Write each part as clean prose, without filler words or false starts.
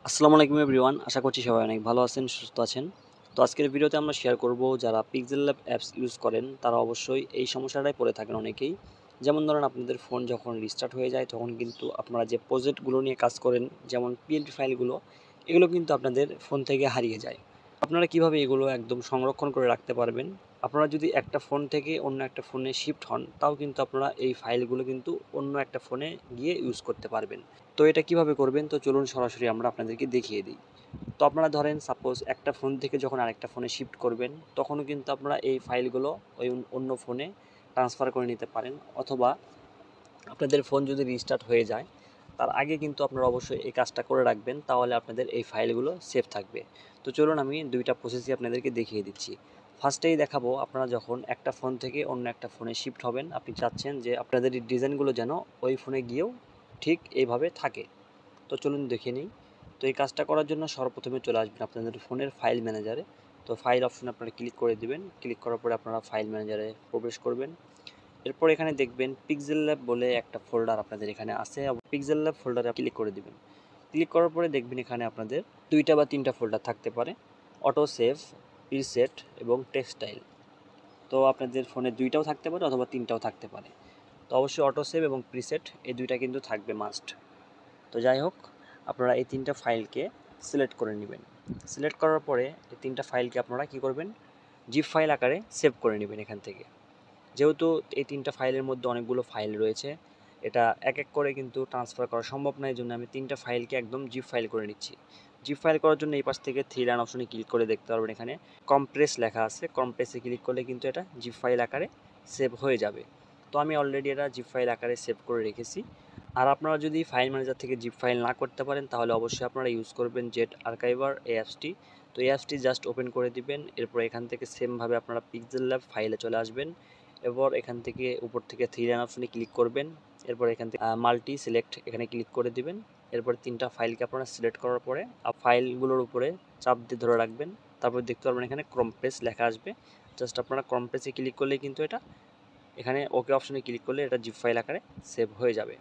আসসালামু আলাইকুম এভরিওয়ান, আশা করছি সবাই অনেক ভালো আছেন, সুস্থ আছেন। তো আজকের ভিডিওতে আমরা শেয়ার করব যারা পিক্সেল ল্যাব অ্যাপস ইউজ করেন তারা অবশ্যই এই সমস্যাটাই পড়ে থাকেন অনেকেই। যেমন ধরেন আপনাদের ফোন যখন রিস্টার্ট হয়ে যায় তখন কিন্তু আপনারা যে প্রজেক্টগুলো নিয়ে কাজ করেন, যেমন পিএনজি ফাইলগুলো, এগুলো কিন্তু আপনাদের ফোন থেকে হারিয়ে যায়। আপনারা কিভাবে এগুলো একদম সংরক্ষণ করে রাখতে পারবেন? আপনারা যদি একটা ফোন থেকে অন্য একটা ফোনে শিফট হন তাও কিন্তু আপনারা এই ফাইলগুলো কিন্তু অন্য একটা ফোনে গিয়ে ইউজ করতে পারবেন। তো এটা কিভাবে করবেন? তো চলুন সরাসরি আমরা আপনাদেরকে দেখিয়ে দিই। তো আপনারা ধরেন সাপোজ একটা ফোন থেকে যখন আরেকটা ফোনে শিফট করবেন তখনও কিন্তু আপনারা এই ফাইলগুলো ওই অন্য ফোনে ট্রান্সফার করে নিতে পারেন, অথবা আপনাদের ফোন যদি রিস্টার্ট হয়ে যায় তার আগে কিন্তু আপনারা অবশ্যই এই কাজটা করে রাখবেন, তাহলে আপনাদের এই ফাইলগুলো সেভ থাকবে। তো চলুন আমি দুইটা প্রসেসই আপনাদেরকে দেখিয়ে দিচ্ছি। ফার্স্টেই দেখাবো আপনারা যখন একটা ফোন থেকে অন্য একটা ফোনে শিফট হবেন, আপনি চাচ্ছেন যে আপনাদের এই ডিজাইনগুলো যেন ওই ফোনে গিয়েও ঠিক এইভাবে থাকে। তো চলুন দেখে নিই। তো এই কাজটা করার জন্য সর্বপ্রথমে চলে আসবেন আপনাদের ফোনের ফাইল ম্যানেজারে। তো ফাইল অপশনে আপনারা ক্লিক করে দিবেন। ক্লিক করার পরে আপনারা ফাইল ম্যানেজারে প্রবেশ করবেন। এরপর এখানে দেখবেন পিক্সেল ল্যাব বলে একটা ফোল্ডার আপনাদের এখানে আছে। পিক্সেল ল্যাব ফোল্ডারে ক্লিক করে দিবেন। ক্লিক করার পরে দেখবেন এখানে আপনাদের দুইটা বা তিনটা ফোল্ডার থাকতে পারে, অটো সেভ, প্রিসেট এবং টেক্সটাইল। তো আপনাদের ফোনে দুইটাও থাকতে পারে অথবা তিনটাও থাকতে পারে। তো অবশ্যই অটো সেভ এবং প্রিসেট এই দুইটা কিন্তু থাকবে মাস্ট। তো যাই হোক, আপনারা এই তিনটা ফাইলকে সিলেক্ট করে নেবেন। সিলেক্ট করার পরে এই তিনটা ফাইলকে আপনারা কী করবেন, জিপ ফাইল আকারে সেভ করে নেবেন এখান থেকে। যেহেতু এই তিনটা ফাইলের মধ্যে অনেকগুলো ফাইল রয়েছে, এটা এক এক করে কিন্তু ট্রান্সফার করা সম্ভব নয়, এই জন্য আমি তিনটা ফাইলকে একদম জিপ ফাইল করে নিচ্ছি। জিপ ফাইল করার জন্য এই পাশ থেকে থ্রি লাইন অপশনে ক্লিক করে দেখতে পারবেন এখানে কম্প্রেস লেখা আছে। কম্প্রেসে ক্লিক করলে কিন্তু এটা জিপ ফাইল আকারে সেভ হয়ে যাবে। তো আমি অলরেডি এটা জিপ ফাইল আকারে সেভ করে রেখেছি। আর আপনারা যদি ফাইল ম্যানেজার থেকে জিপ ফাইল না করতে পারেন তাহলে অবশ্যই আপনারা ইউজ করবেন জেট আর্কাইভার এই অ্যাপসটি। তো এই অ্যাপসটি জাস্ট ওপেন করে দিবেন। এরপর এখান থেকে সেমভাবে আপনারা পিক্সেল ল্যাব ফাইলে চলে আসবেন। এরপর এখান থেকে উপর থেকে থ্রি লাইন অপশনে ক্লিক করবেন। এরপর এখান থেকে মাল্টি সিলেক্ট এখানে ক্লিক করে দিবেন। এরপর তিনটা ফাইলকে আপনারা সিলেক্ট করার পরে ফাইলগুলোর উপরে চাপ দিয়ে ধরে রাখবেন। তারপর দেখতে পারবেন এখানে কম্প্রেস লেখা আসবে। জাস্ট আপনারা কম্প্রেসে ক্লিক করলেই কিন্তু এটা এখানে ওকে অপশনে ক্লিক করলে এটা জিপ ফাইল আকারে সেভ হয়ে যাবে।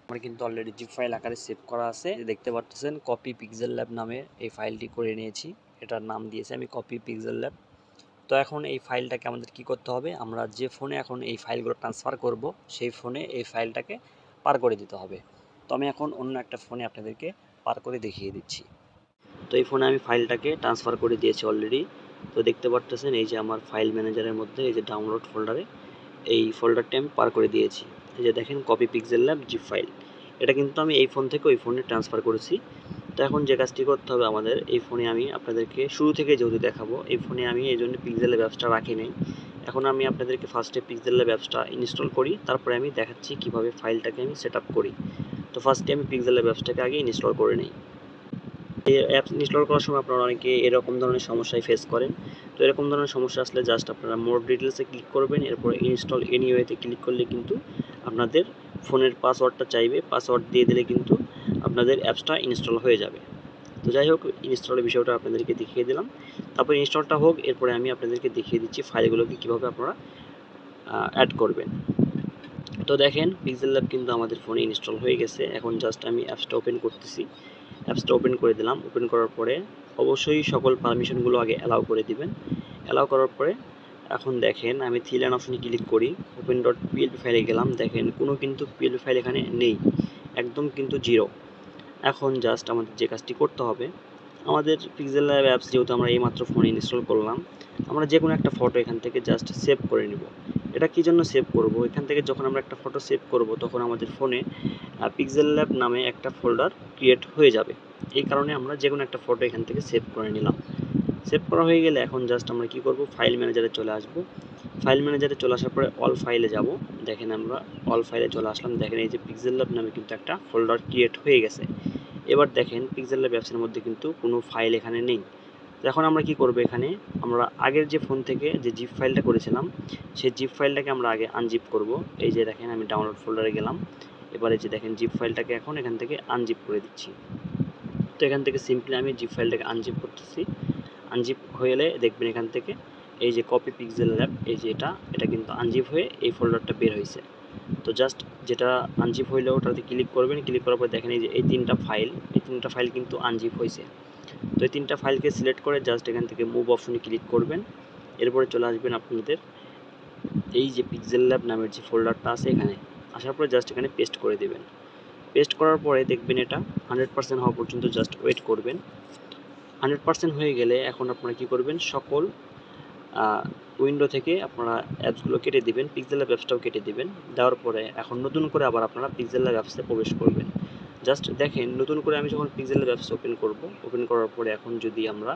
আমার কিন্তু অলরেডি জিপ ফাইল আকারে সেভ করা আছে, দেখতে পাচ্ছেন কপি পিক্সেল ল্যাব নামে এই ফাইলটি করে নিয়েছি। এটার নাম দিয়েছি আমি কপি পিক্সেল ল্যাব। তো এখন এই ফাইলটাকে আমাদের কি করতে হবে, আমরা যে ফোনে এখন এই ফাইলগুলো ট্রান্সফার করব সেই ফোনে এই ফাইলটাকে পার করে দিতে হবে। তো আমি এখন অন্য একটা ফোনে আপনাদেরকে পার করে দেখিয়ে দিচ্ছি। তো এই ফোনে আমি ফাইলটাকে ট্রান্সফার করে দিয়েছি অলরেডি। তো দেখতে পাচ্ছেন এই যে আমার ফাইল ম্যানেজারের মধ্যে এই যে ডাউনলোড ফোল্ডারে এই ফোল্ডারটি আমি পার করে দিয়েছি। এই যে দেখেন copy pixel lab zip file, এটা কিন্তু আমি এই ফোন থেকে ওই ফোনে ট্রান্সফার করেছি। তো এখন যে কাজটি করতে হবে আমাদের, এই ফোনে আমি আপনাদেরকে শুরু থেকে যেহেতু দেখাবো, এই ফোনে আমি এই জন্য পিক্সেল ল্যাব অ্যাপসটা রাখি নাই। এখন আমি আপনাদেরকে ফার্স্টে পিক্সেল ল্যাব অ্যাপসটা ইনস্টল করি, তারপরে আমি দেখাচ্ছি কীভাবে ফাইলটাকে আমি সেট আপ করি। তো ফার্স্টে আমি পিক্সেল ল্যাব অ্যাপসটাকে আগে ইনস্টল করে নিই। এই অ্যাপস ইনস্টল করার সময় আপনারা অনেকে এরকম ধরনের সমস্যায় ফেস করেন। তো এরকম ধরনের সমস্যা আসলে জাস্ট আপনারা মোর ডিটেলসে ক্লিক করবেন। এরপরে ইনস্টল এনিওয়েতে ক্লিক করলে কিন্তু আপনাদের ফোনের পাসওয়ার্ডটা চাইবে, পাসওয়ার্ড দিয়ে দিলে কিন্তু আপনাদের অ্যাপসটা ইনস্টল হয়ে যাবে। তো যাই হোক, ইনস্টলের বিষয়টা আপনাদেরকে দেখিয়ে দিলাম। তারপর ইনস্টলটা হোক, এরপরে আমি আপনাদেরকে দেখিয়ে দিচ্ছি ফাইলগুলোকে কীভাবে আপনারা অ্যাড করবেন। তো দেখেন পিক্সেল ল্যাব কিন্তু আমাদের ফোনে ইনস্টল হয়ে গেছে। এখন জাস্ট আমি অ্যাপসটা ওপেন করতেছি। অ্যাপসটা ওপেন করে দিলাম। ওপেন করার পরে অবশ্যই সকল পারমিশনগুলো আগে অ্যালাউ করে দিবেন। অ্যালাউ করার পরে এখন দেখেন আমি থ্রি লাইন অপশনে ক্লিক করি, ওপেন ডট পিএলপি ফাইলে গেলাম, দেখেন কোনো কিন্তু পিএলপি ফাইল এখানে নেই, একদম কিন্তু জিরো। এখন জাস্ট আমাদের যে কাজটি করতে হবে, আমাদের পিক্সেল ল্যাব অ্যাপস যেহেতু আমরা এইমাত্র ফোনে ইনস্টল করলাম, আমরা যে কোনো একটা ফটো এখান থেকে জাস্ট সেভ করে নিব। এটা কী জন্য সেভ করব, এখান থেকে যখন আমরা একটা ফটো সেভ করব তখন আমাদের ফোনে পিক্সেল ল্যাব নামে একটা ফোল্ডার ক্রিয়েট হয়ে যাবে। এই কারণে আমরা যে কোনো একটা ফটো এখান থেকে সেভ করে নিলাম। সেভ করা হয়ে গেলে এখন জাস্ট আমরা কী করব, ফাইল ম্যানেজারে চলে আসব। ফাইল ম্যানেজারে চলে আসার পরে অল ফাইলে যাব। দেখেন আমরা অল ফাইলে চলে আসলাম। দেখেন এই যে পিক্সেল ল্যাব নামে কিন্তু একটা ফোল্ডার ক্রিয়েট হয়ে গেছে। এবার দেখেন পিক্সেল ল্যাব অ্যাপসের মধ্যে কিন্তু কোনো ফাইল এখানে নেই। তো এখন আমরা কি করব, এখানে আমরা আগের যে ফোন থেকে যে জিপ ফাইলটা করেছিলাম সেই জিপ ফাইলটাকে আমরা আগে আনজিপ করব। এই যে দেখেন আমি ডাউনলোড ফোল্ডারে গেলাম। এবারে যে দেখেন জিপ ফাইলটাকে এখন এখান থেকে আনজিপ করে দিচ্ছি। তো এখান থেকে সিম্পলি আমি জিপ ফাইলটাকে আনজিপ করতেছি। আনজিপ হয়ে গেলে দেখবেন এখান থেকে এই যে কপি পিক্সেল ল্যাব, এই যে এটা কিন্তু আনজিপ হয়ে এই ফোল্ডারটা বের হয়েছে। তো জাস্ট যেটা আনজিপ হইলো ওটাতে ক্লিক করবেন, ক্লিক করার পর দেখেন এই যে এই তিনটা ফাইল কিন্তু আনজিপ হয়েছে। তো এই তিনটা ফাইলকে সিলেক্ট করে জাস্ট এখান থেকে মুভ অপশনে ক্লিক করবেন। এরপরে চলে আসবেন আপনাদের এই যে পিক্সেল ল্যাব নামের যে ফোল্ডারটা আছে এখানে, আসার পরে জাস্ট এখানে পেস্ট করে দেবেন। পেস্ট করার পরে দেখবেন এটা 100% হওয়া পর্যন্ত জাস্ট ওয়েট করবেন। 100% হয়ে গেলে এখন আপনারা কি করবেন, সকল উইন্ডো থেকে আপনারা অ্যাপসগুলো কেটে দিবেন, পিক্সেল ল্যাব অ্যাপসটাও কেটে দিবেন। দেওয়ার পরে এখন নতুন করে আবার আপনারা পিক্সেল ল্যাব অ্যাপসে প্রবেশ করবেন। জাস্ট দেখেন নতুন করে আমি যখন পিক্সেল ল্যাব অ্যাপস ওপেন করার পরে এখন যদি আমরা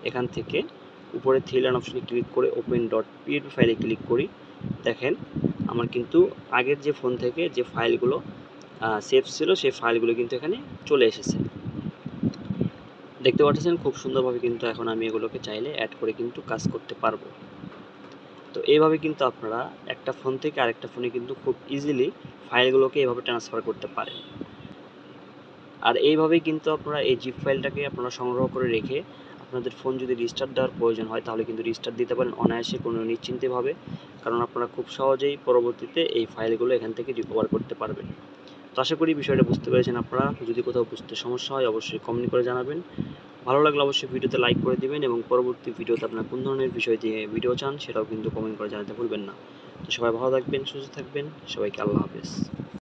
এখান থেকে উপরে থ্রি লাইন অপশনে ক্লিক করে ওপেন ডট পিএপি ফাইলে ক্লিক করি, দেখেন আমার কিন্তু আগের যে ফোন থেকে যে ফাইলগুলো সেভ ছিল সেই ফাইলগুলো কিন্তু এখানে চলে এসেছে। দেখতে পাচ্ছেন খুব সুন্দরভাবে কিন্তু এখন আমি এগুলোকে চাইলে অ্যাড করে কিন্তু কাজ করতে পারবো। তো এইভাবে কিন্তু আপনারা একটা ফোন থেকে আরেকটা ফোনে কিন্তু খুব ইজিলি ফাইলগুলোকে এইভাবে ট্রান্সফার করতে পারেন। আর এইভাবেই কিন্তু আপনারা এই জিপ ফাইলটাকে আপনারা সংগ্রহ করে রেখে আপনাদের ফোন যদি রিস্টার্ট দেওয়ার প্রয়োজন হয় তাহলে কিন্তু রিস্টার্ট দিতে পারেন অনায়াসে, কোনো নিশ্চিন্তেভাবে, কারণ আপনারা খুব সহজেই পরবর্তীতে এই ফাইলগুলো এখান থেকে রিকভার করতে পারবেন। তো আশা করি বিষয়টা বুঝতে পেরেছেন আপনারা। যদি কোথাও বুঝতে সমস্যা হয় অবশ্যই কমেন্ট করে জানাবেন। ভালো লাগলে অবশ্যই ভিডিওতে লাইক করে দিবেন এবং পরবর্তী ভিডিওতে আপনারা কোন ধরনের বিষয় দিয়ে ভিডিও চান সেটাও কিন্তু কমেন্ট করে জানাতে ভুলবেন না। তো সবাই ভালো থাকবেন, সুস্থ থাকবেন, সবাইকে আল্লাহ হাফেজ।